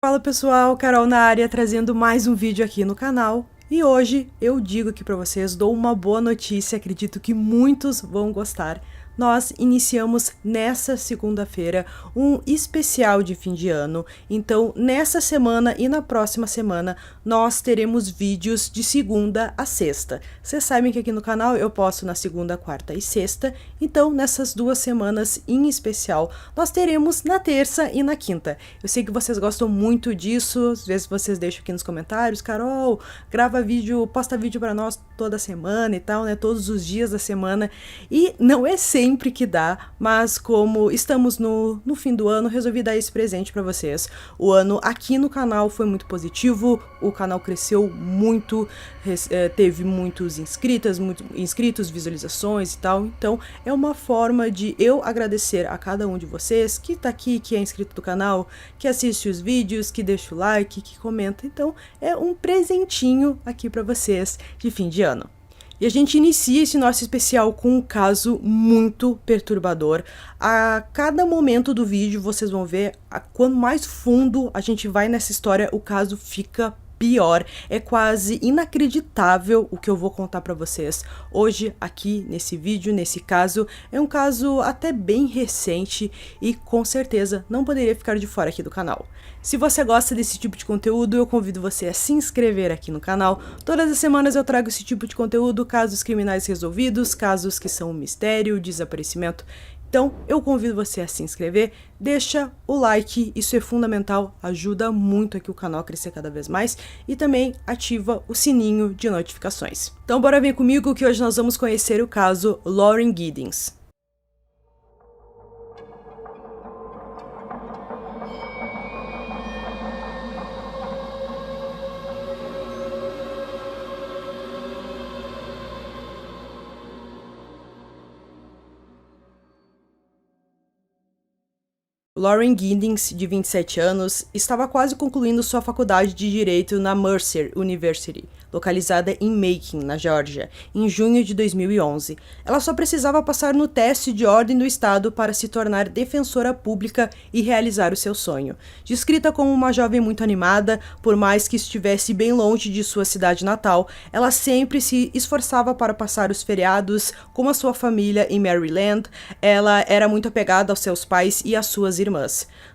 Fala pessoal, Carol na área trazendo mais um vídeo aqui no canal. E hoje eu digo aqui pra vocês, dou uma boa notícia, acredito que muitos vão gostar. Nós iniciamos nessa segunda-feira um especial de fim de ano, então nessa semana e na próxima semana nós teremos vídeos de segunda a sexta. Vocês sabem que aqui no canal eu posto na segunda, quarta e sexta, então nessas duas semanas em especial nós teremos na terça e na quinta. Eu sei que vocês gostam muito disso, às vezes vocês deixam aqui nos comentários, Carol, grava vídeo, posta vídeo pra nós toda semana e tal, né, todos os dias da semana, e não é sempre que dá, mas como estamos no fim do ano, resolvi dar esse presente pra vocês. O ano aqui no canal foi muito positivo, o canal cresceu muito, teve muitos inscritos, visualizações e tal, então é uma forma de eu agradecer a cada um de vocês que tá aqui, que é inscrito do canal, que assiste os vídeos, que deixa o like, que comenta, então é um presentinho aqui pra vocês de fim de ano. E a gente inicia esse nosso especial com um caso muito perturbador. A cada momento do vídeo vocês vão ver, quanto mais fundo a gente vai nessa história, o caso fica pior. É quase inacreditável o que eu vou contar pra vocês hoje aqui nesse vídeo, nesse caso. É um caso até bem recente e com certeza não poderia ficar de fora aqui do canal. Se você gosta desse tipo de conteúdo, eu convido você a se inscrever aqui no canal. Todas as semanas eu trago esse tipo de conteúdo, casos criminais resolvidos, casos que são um mistério, desaparecimento. Então, eu convido você a se inscrever, deixa o like, isso é fundamental, ajuda muito aqui o canal a crescer cada vez mais, e também ativa o sininho de notificações. Então, bora vir comigo que hoje nós vamos conhecer o caso Lauren Giddens. Lauren Giddens, de 27 anos, estava quase concluindo sua faculdade de Direito na Mercer University, localizada em Macon, na Geórgia, em junho de 2011. Ela só precisava passar no teste de ordem do Estado para se tornar defensora pública e realizar o seu sonho. Descrita como uma jovem muito animada, por mais que estivesse bem longe de sua cidade natal, ela sempre se esforçava para passar os feriados com a sua família em Maryland. Ela era muito apegada aos seus pais e às suas irmãs.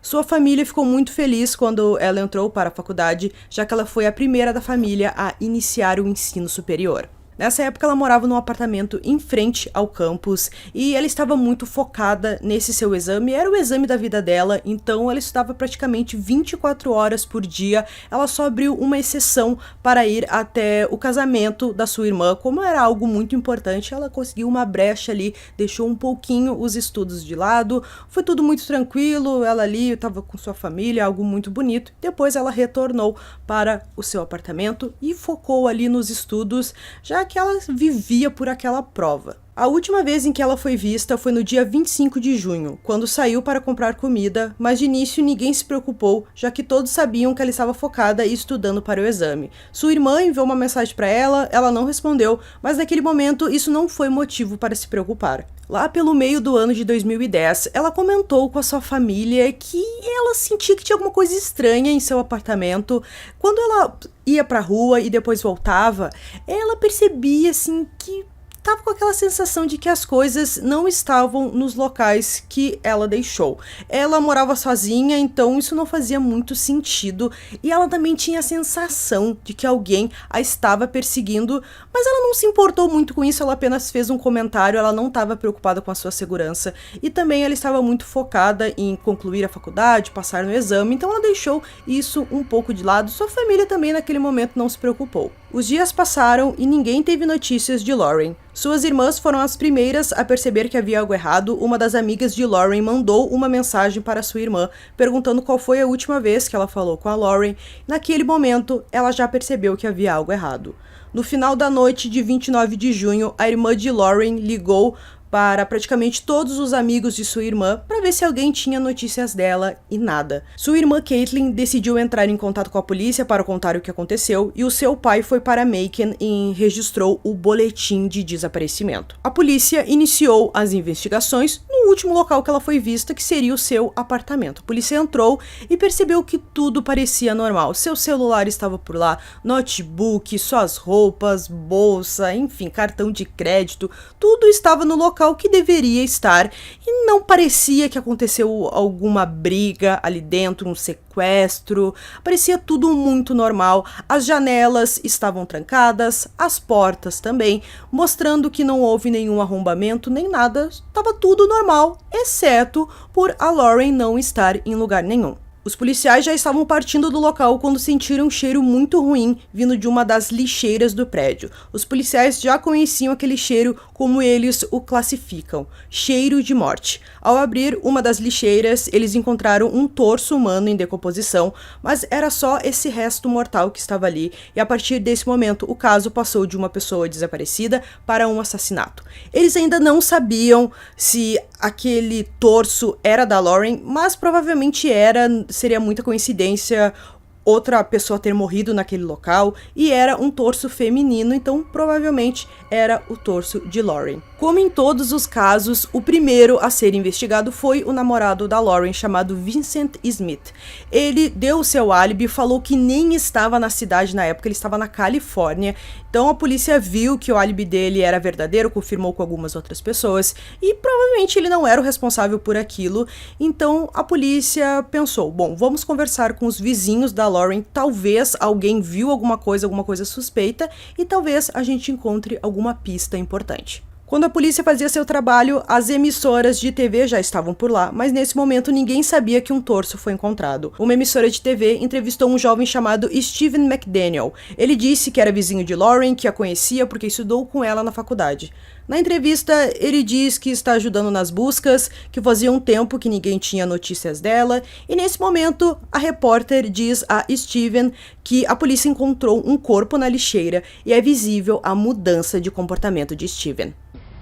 Sua família ficou muito feliz quando ela entrou para a faculdade, já que ela foi a primeira da família a iniciar o ensino superior. Nessa época ela morava num apartamento em frente ao campus e ela estava muito focada nesse seu exame, era o exame da vida dela, então ela estudava praticamente 24 horas por dia. Ela só abriu uma exceção para ir até o casamento da sua irmã, como era algo muito importante, ela conseguiu uma brecha ali, deixou um pouquinho os estudos de lado, foi tudo muito tranquilo, ela ali estava com sua família, algo muito bonito. Depois ela retornou para o seu apartamento e focou ali nos estudos, já que ela vivia por aquela prova. A última vez em que ela foi vista foi no dia 25 de junho, quando saiu para comprar comida, mas de início ninguém se preocupou, já que todos sabiam que ela estava focada e estudando para o exame. Sua irmã enviou uma mensagem para ela não respondeu, mas naquele momento isso não foi motivo para se preocupar. Lá pelo meio do ano de 2010, ela comentou com a sua família que ela sentia que tinha alguma coisa estranha em seu apartamento. Quando ela ia para a rua e depois voltava, ela percebia assim que tava com aquela sensação de que as coisas não estavam nos locais que ela deixou. Ela morava sozinha, então isso não fazia muito sentido, e ela também tinha a sensação de que alguém a estava perseguindo, mas ela não se importou muito com isso, ela apenas fez um comentário, ela não estava preocupada com a sua segurança, e também ela estava muito focada em concluir a faculdade, passar no exame, então ela deixou isso um pouco de lado. Sua família também naquele momento não se preocupou. Os dias passaram e ninguém teve notícias de Lauren. Suas irmãs foram as primeiras a perceber que havia algo errado. Uma das amigas de Lauren mandou uma mensagem para sua irmã, perguntando qual foi a última vez que ela falou com a Lauren. Naquele momento, ela já percebeu que havia algo errado. No final da noite de 29 de junho, a irmã de Lauren ligou para praticamente todos os amigos de sua irmã para ver se alguém tinha notícias dela e nada. Sua irmã Caitlin decidiu entrar em contato com a polícia para contar o que aconteceu e o seu pai foi para Macon e registrou o boletim de desaparecimento. A polícia iniciou as investigações no último local que ela foi vista, que seria o seu apartamento. A polícia entrou e percebeu que tudo parecia normal. Seu celular estava por lá, notebook, suas roupas, bolsa, enfim, cartão de crédito, tudo estava no local que deveria estar e não parecia que aconteceu alguma briga ali dentro, um sequestro, parecia tudo muito normal. As janelas estavam trancadas, as portas também, mostrando que não houve nenhum arrombamento nem nada, estava tudo normal, exceto por a Lauren não estar em lugar nenhum. Os policiais já estavam partindo do local quando sentiram um cheiro muito ruim vindo de uma das lixeiras do prédio. Os policiais já conheciam aquele cheiro como eles o classificam, cheiro de morte. Ao abrir uma das lixeiras, eles encontraram um torso humano em decomposição, mas era só esse resto mortal que estava ali, e a partir desse momento o caso passou de uma pessoa desaparecida para um assassinato. Eles ainda não sabiam se aquele torso era da Lauren, mas provavelmente era, seria muita coincidência outra pessoa ter morrido naquele local, e era um torso feminino, então provavelmente era o torso de Lauren. Como em todos os casos, o primeiro a ser investigado foi o namorado da Lauren, chamado Vincent Smith. Ele deu o seu álibi, falou que nem estava na cidade na época, ele estava na Califórnia, então a polícia viu que o álibi dele era verdadeiro, confirmou com algumas outras pessoas, e provavelmente ele não era o responsável por aquilo, então a polícia pensou, bom, vamos conversar com os vizinhos da Lauren, talvez alguém viu alguma coisa suspeita, e talvez a gente encontre alguma pista importante. Quando a polícia fazia seu trabalho, as emissoras de TV já estavam por lá, mas nesse momento ninguém sabia que um torso foi encontrado. Uma emissora de TV entrevistou um jovem chamado Steven McDaniel. Ele disse que era vizinho de Lauren, que a conhecia porque estudou com ela na faculdade. Na entrevista, ele diz que está ajudando nas buscas, que fazia um tempo que ninguém tinha notícias dela, e nesse momento, a repórter diz a Steven que a polícia encontrou um corpo na lixeira e é visível a mudança de comportamento de Steven.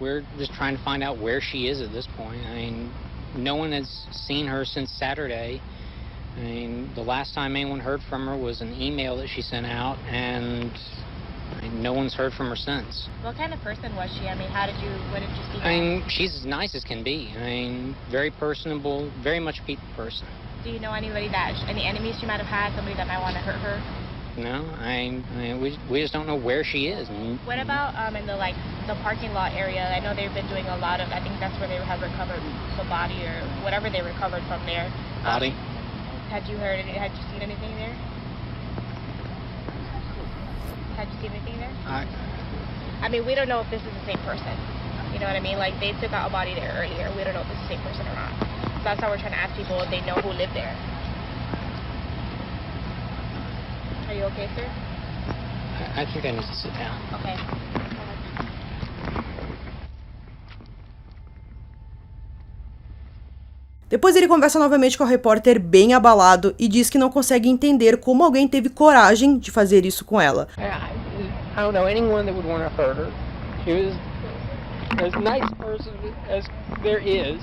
We're just trying to find out where she is at this point. I mean, no one has seen her since Saturday. I mean, the last time anyone heard from her was an email that she sent out, and no one's heard from her since. What kind of person was she? I mean, what did you see her? I mean, she's as nice as can be. I mean, very personable, very much a people person. Do you know any enemies she might have had, somebody that might want to hurt her? No, we just don't know where she is. What about in the parking lot area? I know they've been doing a lot of, I think that's where they have recovered the body or whatever they recovered from there. Body? Had you seen anything there? Had you seen anything there? I mean, we don't know if this is the same person. You know what I mean? Like, they took out a body there earlier. We don't know if it's the same person or not. So that's how we're trying to ask people if they know who lived there. Are you okay, sir? I think I need to sit down. Okay. Depois ele conversa novamente com a repórter bem abalado e diz que não consegue entender como alguém teve coragem de fazer isso com ela. I don't know anyone that would want to hurt her. She was as nice a person as there is.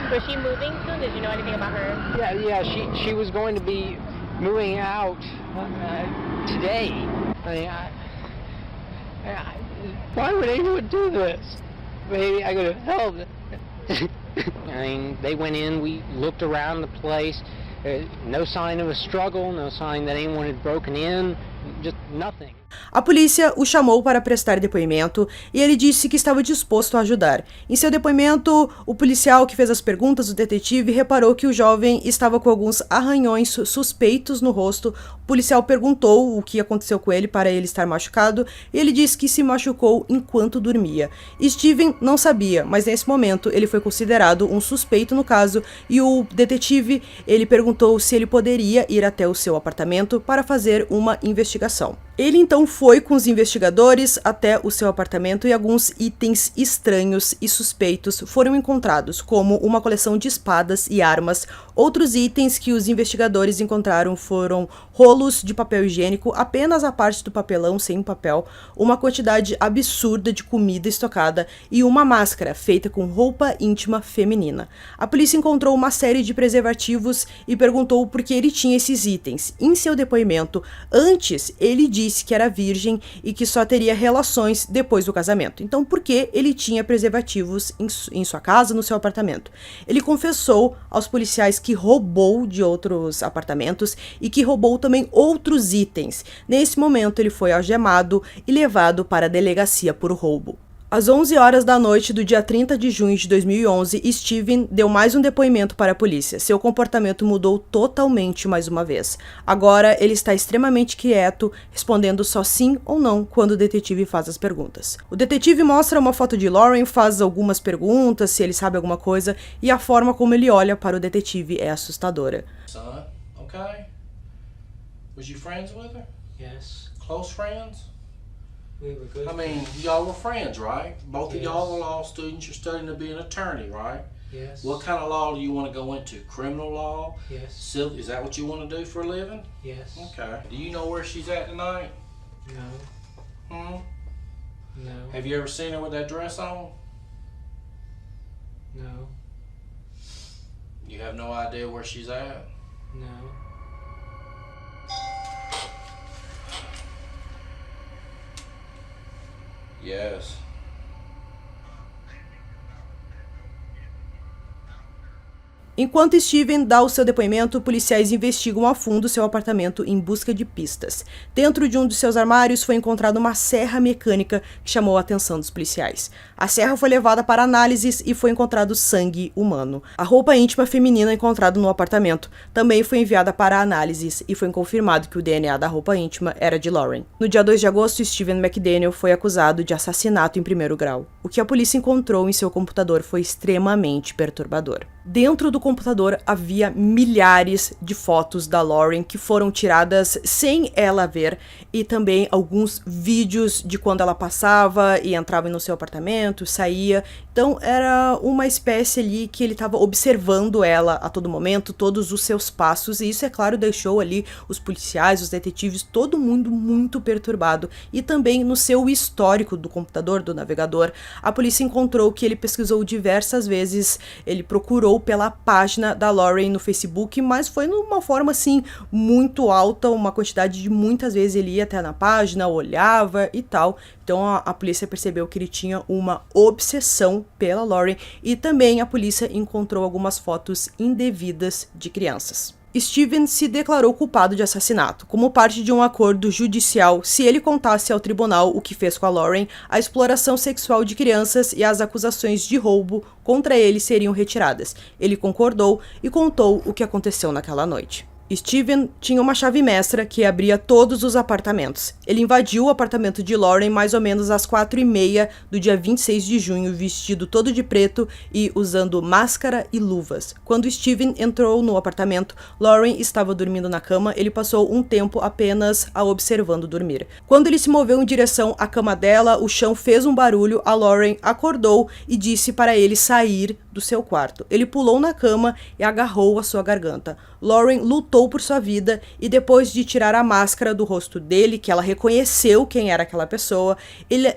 Was she moving soon? Did you know anything about her? Yeah. She was going to be moving out today. Why would anyone do this? Maybe I could have helped. I mean, they went in. We looked around the place. No sign of a struggle. No sign that anyone had broken in. Just nothing. A polícia o chamou para prestar depoimento e ele disse que estava disposto a ajudar. Em seu depoimento, o policial que fez as perguntas, o detetive, reparou que o jovem estava com alguns arranhões suspeitos no rosto. O policial perguntou o que aconteceu com ele para ele estar machucado e ele disse que se machucou enquanto dormia. Steven não sabia, mas nesse momento ele foi considerado um suspeito no caso e o detetive ele perguntou se ele poderia ir até o seu apartamento para fazer uma investigação. Ele então foi com os investigadores até o seu apartamento e alguns itens estranhos e suspeitos foram encontrados, como uma coleção de espadas e armas. Outros itens que os investigadores encontraram foram rolos de papel higiênico, apenas a parte do papelão sem papel, uma quantidade absurda de comida estocada e uma máscara feita com roupa íntima feminina. A polícia encontrou uma série de preservativos e perguntou por que ele tinha esses itens. Em seu depoimento, antes ele disse que era virgem e que só teria relações depois do casamento. Então, por que ele tinha preservativos em sua casa, no seu apartamento? Ele confessou aos policiais que roubou de outros apartamentos e que roubou também outros itens. Nesse momento, ele foi algemado e levado para a delegacia por roubo. Às 11 horas da noite do dia 30 de junho de 2011, Steven deu mais um depoimento para a polícia. Seu comportamento mudou totalmente mais uma vez. Agora, ele está extremamente quieto, respondendo só sim ou não quando o detetive faz as perguntas. O detetive mostra uma foto de Lauren, faz algumas perguntas, se ele sabe alguma coisa, e a forma como ele olha para o detetive é assustadora. Son, okay? Was you friends with her? Yes. Close friends? We were good. I mean, y'all were friends, right? Both of Yes. y'all are law students. You're studying to be an attorney, right? Yes. What kind of law do you want to go into? Criminal law? Yes. Civil? Is that what you want to do for a living? Yes. Okay. Do you know where she's at tonight? No. No. Have you ever seen her with that dress on? No. You have no idea where she's at? No. Yes. Enquanto Steven dá o seu depoimento, policiais investigam a fundo seu apartamento em busca de pistas. Dentro de um dos seus armários foi encontrada uma serra mecânica que chamou a atenção dos policiais. A serra foi levada para análises e foi encontrado sangue humano. A roupa íntima feminina encontrada no apartamento também foi enviada para análises e foi confirmado que o DNA da roupa íntima era de Lauren. No dia 2 de agosto, Steven McDaniel foi acusado de assassinato em primeiro grau. O que a polícia encontrou em seu computador foi extremamente perturbador. Dentro do computador havia milhares de fotos da Lauren que foram tiradas sem ela ver e também alguns vídeos de quando ela passava e entrava no seu apartamento, saía. Então era uma espécie ali que ele estava observando ela a todo momento, todos os seus passos, e isso, é claro, deixou ali os policiais, os detetives, todo mundo muito perturbado. E também no seu histórico do computador, do navegador, a polícia encontrou que ele pesquisou diversas vezes, ele procurou pela página da Lauren no Facebook, mas foi numa forma assim muito alta, uma quantidade de muitas vezes ele ia até na página, olhava e tal. Então a polícia percebeu que ele tinha uma obsessão pela Lauren e também a polícia encontrou algumas fotos indevidas de crianças. Steven se declarou culpado de assassinato, como parte de um acordo judicial se ele contasse ao tribunal o que fez com a Lauren, a exploração sexual de crianças e as acusações de roubo contra ele seriam retiradas. Ele concordou e contou o que aconteceu naquela noite. Steven tinha uma chave mestra que abria todos os apartamentos. Ele invadiu o apartamento de Lauren mais ou menos às 4h30 do dia 26 de junho, vestido todo de preto e usando máscara e luvas. Quando Steven entrou no apartamento, Lauren estava dormindo na cama. Ele passou um tempo apenas a observando dormir. Quando ele se moveu em direção à cama dela, o chão fez um barulho, a Lauren acordou e disse para ele sair do seu quarto. Ele pulou na cama e agarrou a sua garganta. Lauren lutou por sua vida e depois de tirar a máscara do rosto dele, que ela reconheceu quem era aquela pessoa,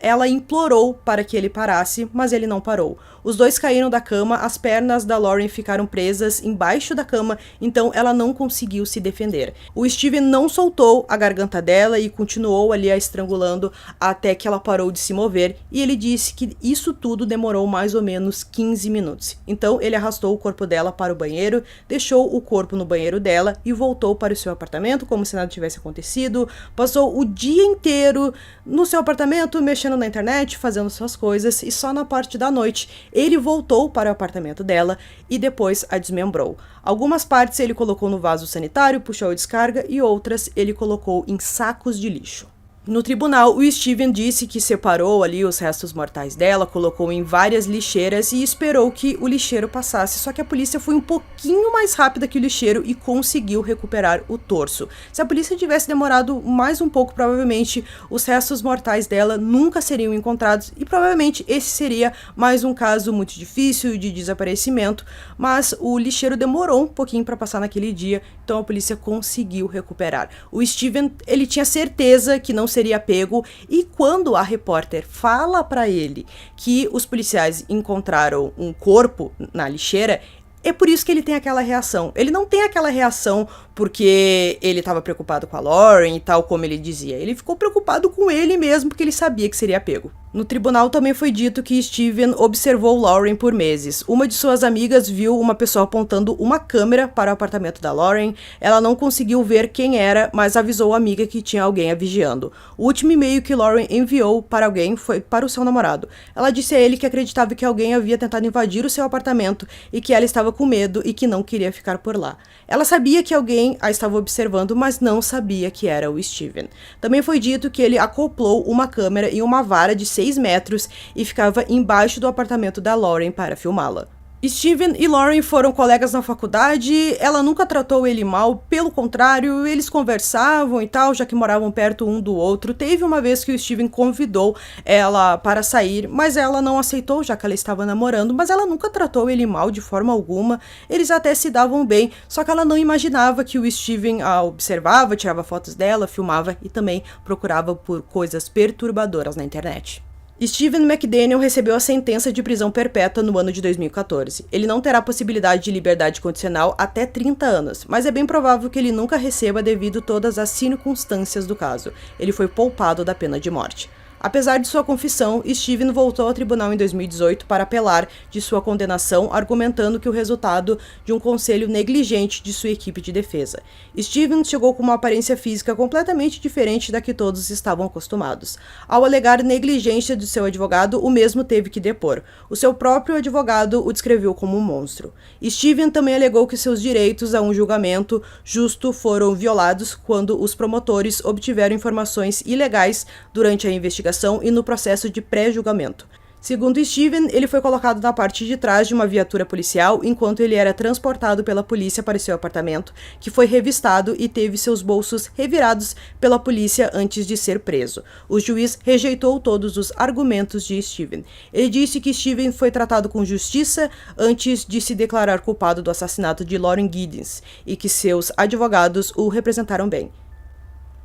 ela implorou para que ele parasse, mas ele não parou. Os dois caíram da cama, as pernas da Lauren ficaram presas embaixo da cama, então ela não conseguiu se defender. O Steven não soltou a garganta dela e continuou ali a estrangulando até que ela parou de se mover, e ele disse que isso tudo demorou mais ou menos 15 minutos. Então ele arrastou o corpo dela para o banheiro, deixou o corpo no banheiro dela e voltou para o seu apartamento como se nada tivesse acontecido. Passou o dia inteiro no seu apartamento, mexendo na internet, fazendo suas coisas, e só na parte da noite ele voltou para o apartamento dela e depois a desmembrou. Algumas partes ele colocou no vaso sanitário, puxou a descarga, e outras ele colocou em sacos de lixo. No tribunal, o Steven disse que separou ali os restos mortais dela, colocou em várias lixeiras e esperou que o lixeiro passasse, só que a polícia foi um pouquinho mais rápida que o lixeiro e conseguiu recuperar o torso. Se a polícia tivesse demorado mais um pouco, provavelmente os restos mortais dela nunca seriam encontrados e provavelmente esse seria mais um caso muito difícil de desaparecimento, mas o lixeiro demorou um pouquinho para passar naquele dia, então a polícia conseguiu recuperar. O Steven, ele tinha certeza que não seria pego, e quando a repórter fala para ele que os policiais encontraram um corpo na lixeira, é por isso que ele tem aquela reação. Ele não tem aquela reação porque ele estava preocupado com a Lauren e tal, como ele dizia. Ele ficou preocupado com ele mesmo porque ele sabia que seria pego. No tribunal também foi dito que Steven observou Lauren por meses. Uma de suas amigas viu uma pessoa apontando uma câmera para o apartamento da Lauren. Ela não conseguiu ver quem era, mas avisou a amiga que tinha alguém a vigiando. O último e-mail que Lauren enviou para alguém foi para o seu namorado. Ela disse a ele que acreditava que alguém havia tentado invadir o seu apartamento e que ela estava com medo e que não queria ficar por lá. Ela sabia que alguém a estava observando, mas não sabia que era o Steven. Também foi dito que ele acoplou uma câmera e uma vara de 6 metros e ficava embaixo do apartamento da Lauren para filmá-la. Steven e Lauren foram colegas na faculdade, ela nunca tratou ele mal, pelo contrário, eles conversavam e tal, já que moravam perto um do outro. Teve uma vez que o Steven convidou ela para sair, mas ela não aceitou, já que ela estava namorando, mas ela nunca tratou ele mal de forma alguma, eles até se davam bem, só que ela não imaginava que o Steven a observava, tirava fotos dela, filmava e também procurava por coisas perturbadoras na internet. Steven McDaniel recebeu a sentença de prisão perpétua no ano de 2014. Ele não terá possibilidade de liberdade condicional até 30 anos, mas é bem provável que ele nunca receba devido a todas as circunstâncias do caso. Ele foi poupado da pena de morte. Apesar de sua confissão, Steven voltou ao tribunal em 2018 para apelar de sua condenação, argumentando que o resultado de um conselho negligente de sua equipe de defesa. Steven chegou com uma aparência física completamente diferente da que todos estavam acostumados. Ao alegar negligência de seu advogado, o mesmo teve que depor. O seu próprio advogado o descreveu como um monstro. Steven também alegou que seus direitos a um julgamento justo foram violados quando os promotores obtiveram informações ilegais durante a investigação e no processo de pré-julgamento. Segundo Steven, ele foi colocado na parte de trás de uma viatura policial enquanto ele era transportado pela polícia para seu apartamento, que foi revistado e teve seus bolsos revirados pela polícia antes de ser preso. O juiz rejeitou todos os argumentos de Steven. Ele disse que Steven foi tratado com justiça antes de se declarar culpado do assassinato de Lauren Giddens e que seus advogados o representaram bem.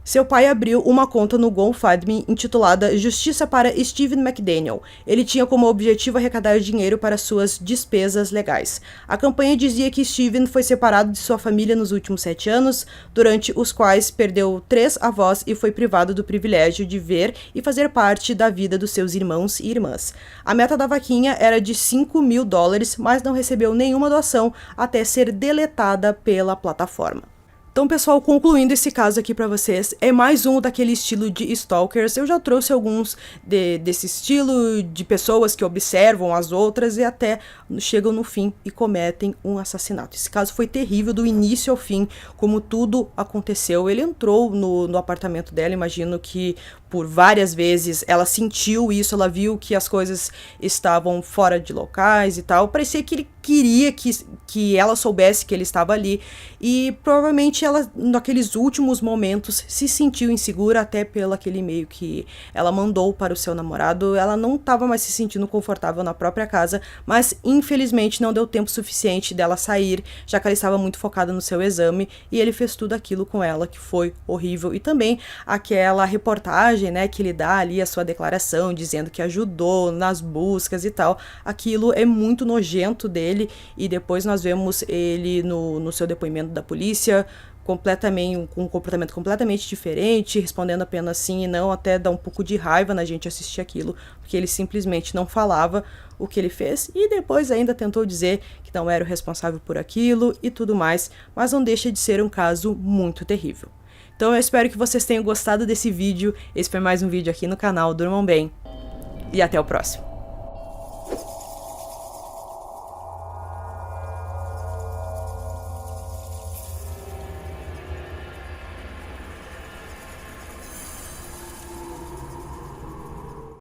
Seu pai abriu uma conta no GoFundMe intitulada Justiça para Steven McDaniel. Ele tinha como objetivo arrecadar dinheiro para suas despesas legais. A campanha dizia que Steven foi separado de sua família nos últimos 7 anos, durante os quais perdeu 3 avós e foi privado do privilégio de ver e fazer parte da vida dos seus irmãos e irmãs. A meta da vaquinha era de $5.000, mas não recebeu nenhuma doação até ser deletada pela plataforma. Então, pessoal, concluindo esse caso aqui pra vocês, é mais um daquele estilo de stalkers. Eu já trouxe alguns desse estilo de pessoas que observam as outras e até chegam no fim e cometem um assassinato. Esse caso foi terrível do início ao fim, como tudo aconteceu. Ele entrou no apartamento dela, imagino que por várias vezes ela sentiu isso, ela viu que as coisas estavam fora de locais e tal. Parecia que ele queria que ela soubesse que ele estava ali e provavelmente ela, naqueles últimos momentos, se sentiu insegura até pelo aquele e-mail que ela mandou para o seu namorado. Ela não estava mais se sentindo confortável na própria casa, mas infelizmente não deu tempo suficiente dela sair, já que ela estava muito focada no seu exame e ele fez tudo aquilo com ela, que foi horrível. E também aquela reportagem, né, que ele dá ali a sua declaração, dizendo que ajudou nas buscas e tal, aquilo é muito nojento dele, e depois nós vemos ele no seu depoimento da polícia, com um comportamento completamente diferente, respondendo apenas sim e não, até dá um pouco de raiva na gente assistir aquilo, porque ele simplesmente não falava o que ele fez, e depois ainda tentou dizer que não era o responsável por aquilo e tudo mais, mas não deixa de ser um caso muito terrível. Então eu espero que vocês tenham gostado desse vídeo. Esse foi mais um vídeo aqui no canal. Durmam bem e até o próximo.